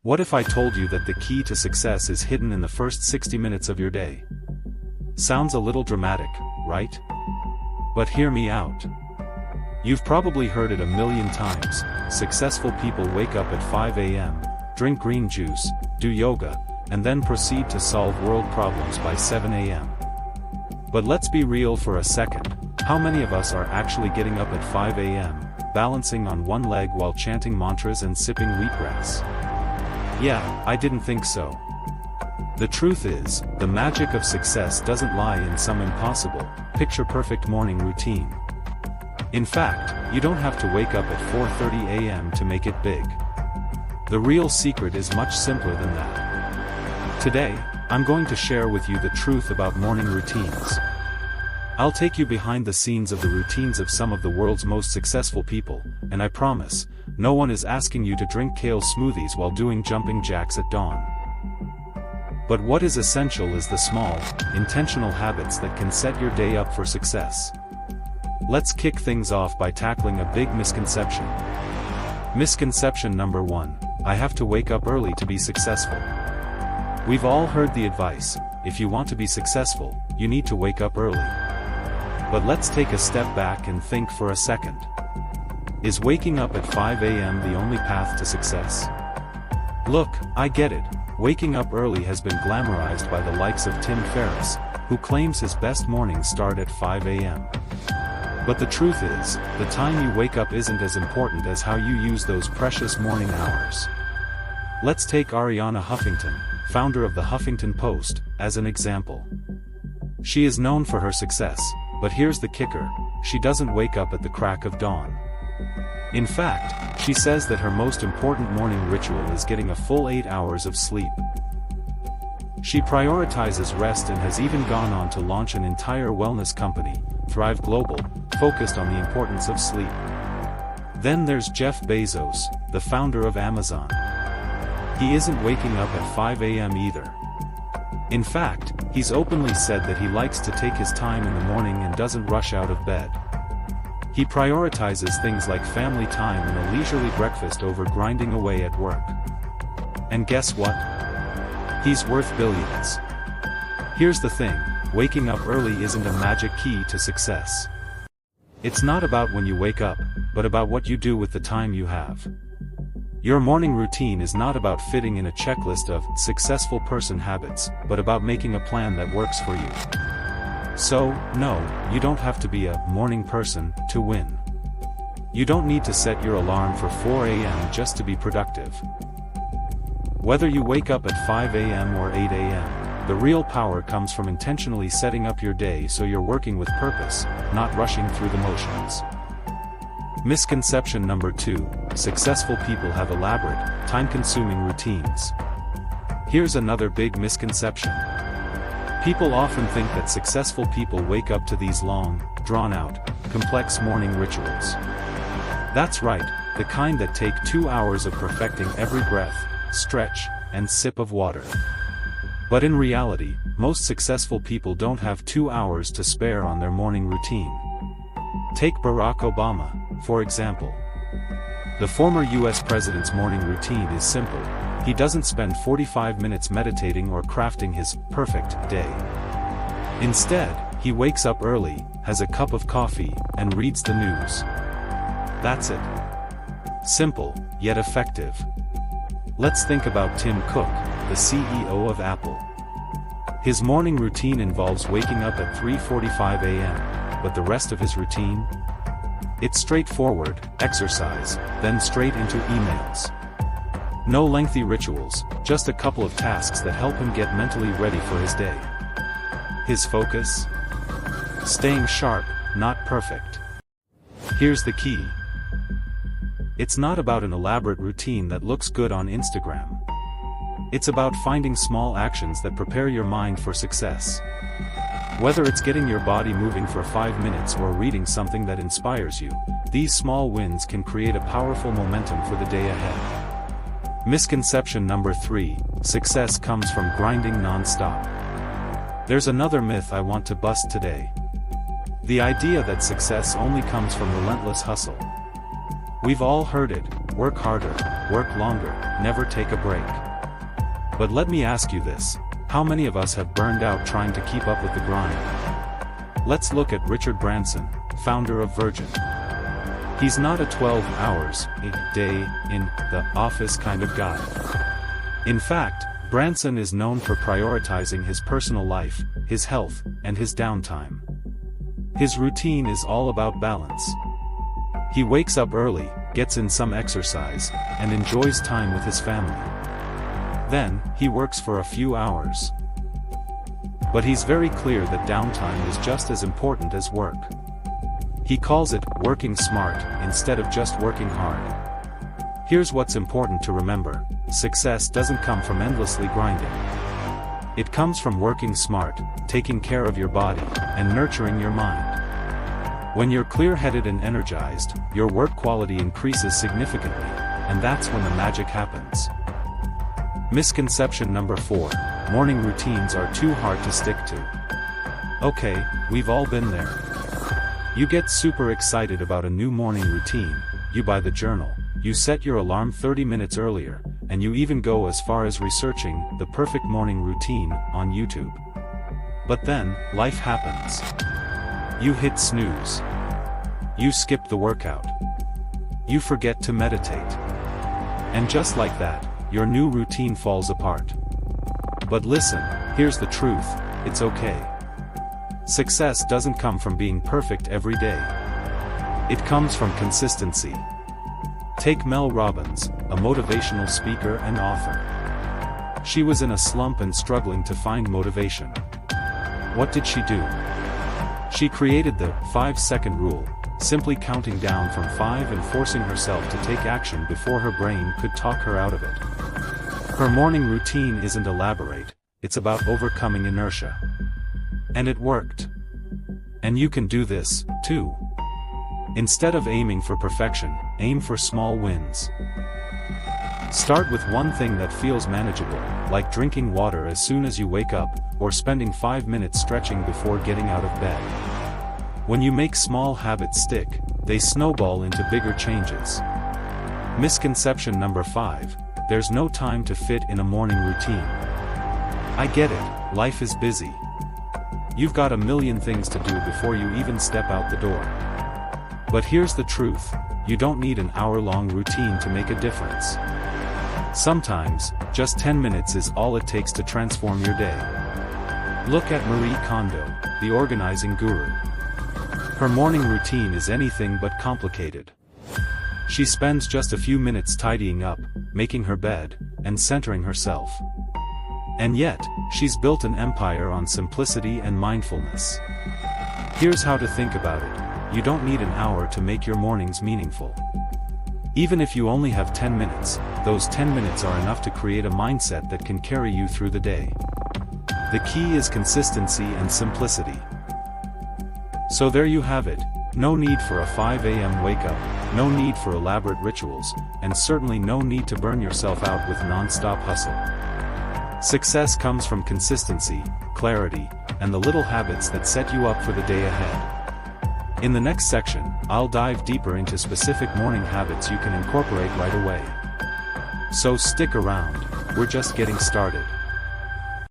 What if I told you that the key to success is hidden in the first 60 minutes of your day? Sounds a little dramatic, right? But hear me out. You've probably heard it a million times. Successful people wake up at 5 a.m., drink green juice, do yoga, and then proceed to solve world problems by 7 a.m. But let's be real for a second. How many of us are actually getting up at 5 a.m., balancing on one leg while chanting mantras and sipping wheatgrass? Yeah, I didn't think so. The truth is, the magic of success doesn't lie in some impossible, picture-perfect morning routine. In fact, you don't have to wake up at 4:30 a.m. to make it big. The real secret is much simpler than that. Today, I'm going to share with you the truth about morning routines. I'll take you behind the scenes of the routines of some of the world's most successful people, and I promise, no one is asking you to drink kale smoothies while doing jumping jacks at dawn. But what is essential is the small, intentional habits that can set your day up for success. Let's kick things off by tackling a big misconception. Misconception number 1, I have to wake up early to be successful. We've all heard the advice, if you want to be successful, you need to wake up early. But let's take a step back and think for a second. Is waking up at 5 a.m. the only path to success? Look, I get it, waking up early has been glamorized by the likes of Tim Ferriss, who claims his best mornings start at 5 a.m. But the truth is, the time you wake up isn't as important as how you use those precious morning hours. Let's take Ariana Huffington, founder of the Huffington Post, as an example. She is known for her success, but here's the kicker, she doesn't wake up at the crack of dawn. In fact, she says that her most important morning ritual is getting a full 8 hours of sleep. She prioritizes rest and has even gone on to launch an entire wellness company, Thrive Global, focused on the importance of sleep. Then there's Jeff Bezos, the founder of Amazon. He isn't waking up at 5 a.m. either. In fact, he's openly said that he likes to take his time in the morning and doesn't rush out of bed. He prioritizes things like family time and a leisurely breakfast over grinding away at work. And guess what? He's worth billions. Here's the thing, waking up early isn't a magic key to success. It's not about when you wake up, but about what you do with the time you have. Your morning routine is not about fitting in a checklist of successful person habits, but about making a plan that works for you. So, no, you don't have to be a morning person to win. You don't need to set your alarm for 4 a.m. just to be productive. Whether you wake up at 5 a.m. or 8 a.m., the real power comes from intentionally setting up your day so you're working with purpose, not rushing through the motions. Misconception number 2, successful people have elaborate, time-consuming routines. Here's another big misconception. People often think that successful people wake up to these long, drawn-out, complex morning rituals. That's right, the kind that take 2 hours of perfecting every breath, stretch, and sip of water. But in reality, most successful people don't have 2 hours to spare on their morning routine. Take Barack Obama, for example. The former US president's morning routine is simple. He doesn't spend 45 minutes meditating or crafting his perfect day. Instead, he wakes up early, has a cup of coffee, and reads the news. That's it. Simple, yet effective. Let's think about Tim Cook, the CEO of Apple. His morning routine involves waking up at 3:45 a.m., but the rest of his routine? It's straightforward, exercise, then straight into emails. No lengthy rituals, just a couple of tasks that help him get mentally ready for his day. His focus? Staying sharp, not perfect. Here's the key. It's not about an elaborate routine that looks good on Instagram. It's about finding small actions that prepare your mind for success. Whether it's getting your body moving for 5 minutes or reading something that inspires you, these small wins can create a powerful momentum for the day ahead. Misconception number 3, success comes from grinding non-stop. There's another myth I want to bust today. The idea that success only comes from relentless hustle. We've all heard it, work harder, work longer, never take a break. But let me ask you this, how many of us have burned out trying to keep up with the grind? Let's look at Richard Branson, founder of Virgin. He's not a 12 hours a day in the office kind of guy. In fact, Branson is known for prioritizing his personal life, his health, and his downtime. His routine is all about balance. He wakes up early, gets in some exercise, and enjoys time with his family. Then, he works for a few hours. But he's very clear that downtime is just as important as work. He calls it working smart instead of just working hard. Here's what's important to remember: success doesn't come from endlessly grinding. It comes from working smart, taking care of your body, and nurturing your mind. When you're clear-headed and energized, your work quality increases significantly, and that's when the magic happens. Misconception number 4: morning routines are too hard to stick to. Okay, we've all been there. You get super excited about a new morning routine, you buy the journal, you set your alarm 30 minutes earlier, and you even go as far as researching the perfect morning routine on YouTube. But then, life happens. You hit snooze. You skip the workout. You forget to meditate. And just like that, your new routine falls apart. But listen, here's the truth, it's okay. Success doesn't come from being perfect every day. It comes from consistency. Take Mel Robbins, a motivational speaker and author. She was in a slump and struggling to find motivation. What did she do? She created the 5-second rule, simply counting down from 5 and forcing herself to take action before her brain could talk her out of it. Her morning routine isn't elaborate, it's about overcoming inertia. And it worked. And you can do this, too. Instead of aiming for perfection, aim for small wins. Start with one thing that feels manageable, like drinking water as soon as you wake up, or spending 5 minutes stretching before getting out of bed. When you make small habits stick, they snowball into bigger changes. Misconception number 5: there's no time to fit in a morning routine. I get it, life is busy. You've got a million things to do before you even step out the door. But here's the truth, you don't need an hour-long routine to make a difference. Sometimes, just 10 minutes is all it takes to transform your day. Look at Marie Kondo, the organizing guru. Her morning routine is anything but complicated. She spends just a few minutes tidying up, making her bed, and centering herself. And yet, she's built an empire on simplicity and mindfulness. Here's how to think about it: you don't need an hour to make your mornings meaningful. Even if you only have 10 minutes, those 10 minutes are enough to create a mindset that can carry you through the day. The key is consistency and simplicity. So there you have it, no need for a 5 a.m. wake-up, no need for elaborate rituals, and certainly no need to burn yourself out with non-stop hustle. Success comes from consistency, clarity, and the little habits that set you up for the day ahead. In the next section, I'll dive deeper into specific morning habits you can incorporate right away. So stick around, we're just getting started.